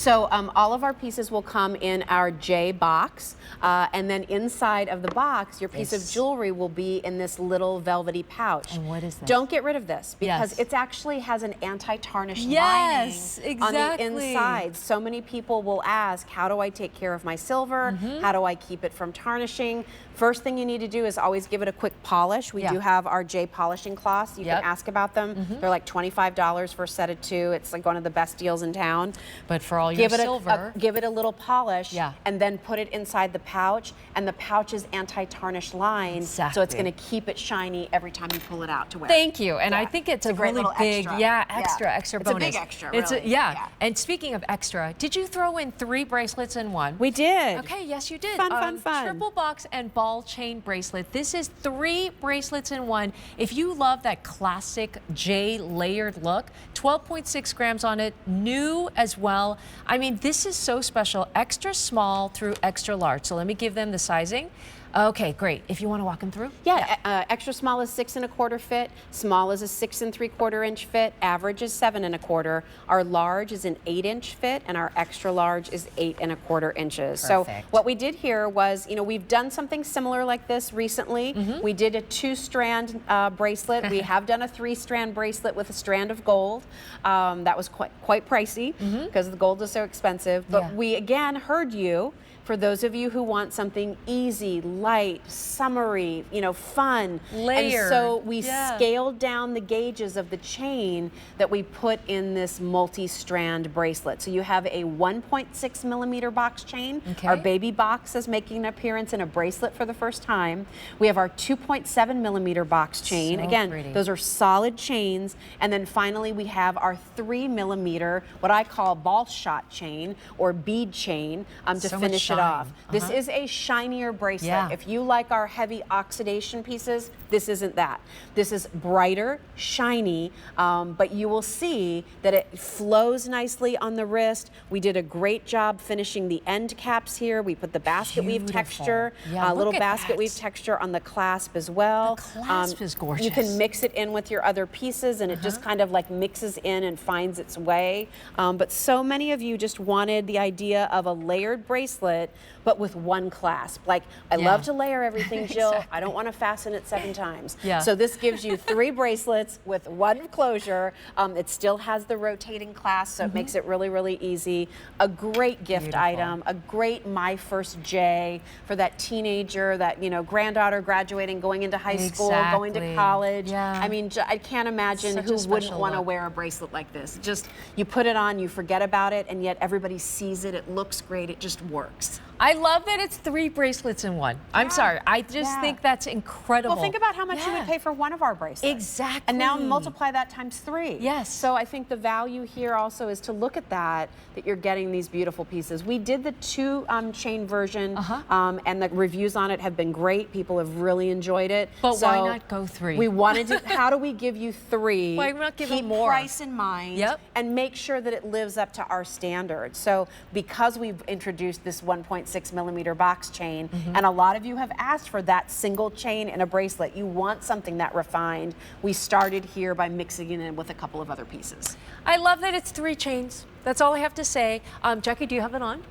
So all of our pieces will come in our J box, and then inside of the box, your piece of jewelry will be in this little velvety pouch. And what is this? Don't get rid of this because it actually has an anti-tarnish lining on the inside. So many people will ask, how do I take care of my silver? How do I keep it from tarnishing? First thing you need to do is always give it a quick polish. We do have our J polishing cloths. You can ask about them. They're like $25 for a set of 2. It's like one of the best deals in town. But for all your silver, give it a little polish, and then put it inside the pouch. And the pouch is anti-tarnish lined, so it's going to keep it shiny every time you pull it out to wear. Thank you. And I think it's a really big, extra bonus. It's a big extra, really. And speaking of extra, did you throw in 3 bracelets in one? We did. Okay, yes, you did. Fun. Triple box and ball chain bracelet. This is 3 bracelets in one. If you love that classic J layered look, 12.6 grams on it, new as well. I mean, this is so special. Extra small through extra large. So let me give them the sizing. Okay, great. If you want to walk them through? Extra small is 6 1/4 fit. Small is a 6 3/4 inch fit. Average is 7 1/4. Our large is an 8 inch fit, and our extra large is 8 1/4 inches. So what we did here was, you know, we've done something similar like this recently. We did a 2-strand bracelet. We have done a 3-strand bracelet with a strand of gold. That was quite pricey because the gold is so expensive. But we again heard you. For those of you who want something easy, light, summery, you know, fun. Layered. And so we scaled down the gauges of the chain that we put in this multi-strand bracelet. So you have a 1.6 millimeter box chain. Our baby box is making an appearance in a bracelet for the first time. We have our 2.7 millimeter box chain. Again, those are solid chains. And then finally we have our 3 millimeter, what I call ball shot chain or bead chain to finish it off. This is a shinier bracelet. If you like our heavy oxidation pieces, this isn't that. This is brighter, shiny, but you will see that it flows nicely on the wrist. We did a great job finishing the end caps here. We put the basket weave texture, little basket weave texture on the clasp as well. The clasp is gorgeous. You can mix it in with your other pieces, and it just kind of like mixes in and finds its way. But so many of you just wanted the idea of a layered bracelet, but with one clasp. Like, I love to layer everything, Jill. I don't want to fasten it 7 times. So this gives you 3 bracelets with 1 closure. It still has the rotating clasp, so it makes it really, really easy. A great gift item, a great my first J for that teenager, that, you know, granddaughter graduating, going into high school, going to college. I mean, I can't imagine who wouldn't want to wear a bracelet like this. Just, you put it on, you forget about it, and yet everybody sees it. It looks great. It just works. I love that it's 3 bracelets in one. I'm sorry. I just think that's incredible. Well, think about how much you would pay for one of our bracelets. Exactly. And now multiply that times 3. Yes. So I think the value here also is to look at that you're getting these beautiful pieces. We did the 2 chain version, and the reviews on it have been great. People have really enjoyed it. But so why not go 3? We wanted to, how do we give you 3? Why not give Keep more? Price in mind, and make sure that it lives up to our standards. So because we've introduced this 1.6 millimeter box chain, and a lot of you have asked for that single chain in a bracelet, you want something that refined. We started here by mixing it in with a couple of other pieces. I love that it's 3 chains. That's all I have to say. Jackie, do you have it on?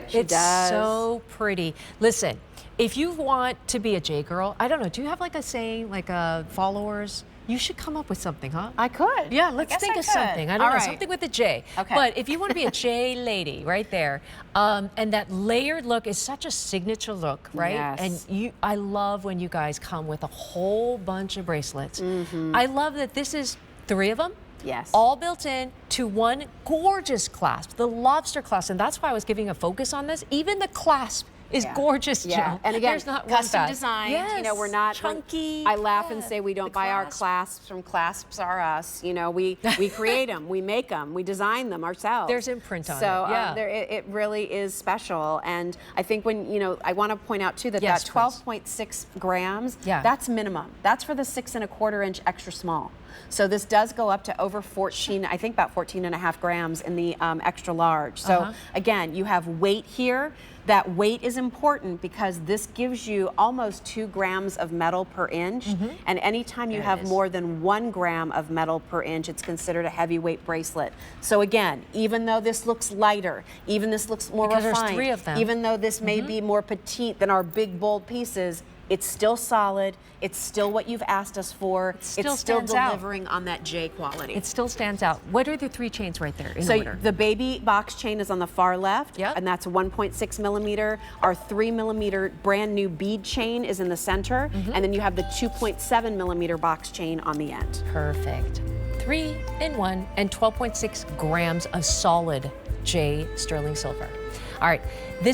She does. So pretty. Listen, if you want to be a J girl, I don't know, do you have like a saying, like followers? You should come up with something, huh? I could. Yeah, let's think of something. I don't know, something with a J. Okay. But if you want to be a J lady, right there, and that layered look is such a signature look, right? Yes. And I love when you guys come with a whole bunch of bracelets. I love that this is 3 of them. Yes. All built in to one gorgeous clasp, the lobster clasp. And that's why I was giving a focus on this. Even the clasp is gorgeous, Jill. And again, there's not custom designed. You know, we're not chunky. I laugh and say we don't buy our clasps from Clasps R Us. You know, we create them, we make them, we design them ourselves. There's imprint on it. So it really is special. And I think when, you know, I want to point out too that that 12.6 grams, that's minimum. That's for the 6 1/4 inch extra small. So this does go up to over 14, I think about 14.5 grams in the extra large. So again, you have weight here. That weight is important because this gives you almost 2 grams of metal per inch. And anytime you have more than 1 gram of metal per inch, it's considered a heavyweight bracelet. So again, even though this looks lighter, even this looks more because refined, there's 3 of them. even though this may be more petite than our big bold pieces, it's still solid. It's still what you've asked us for. It's still delivering on that J quality. It still stands out. What are the 3 chains right there in So order? the baby box chain is on the far left, Yep. and that's 1.6 millimeter. Our 3 millimeter brand new bead chain is in the center, and then you have the 2.7 millimeter box chain on the end. Perfect. 3 in 1 and 12.6 grams of solid J sterling silver. All right, this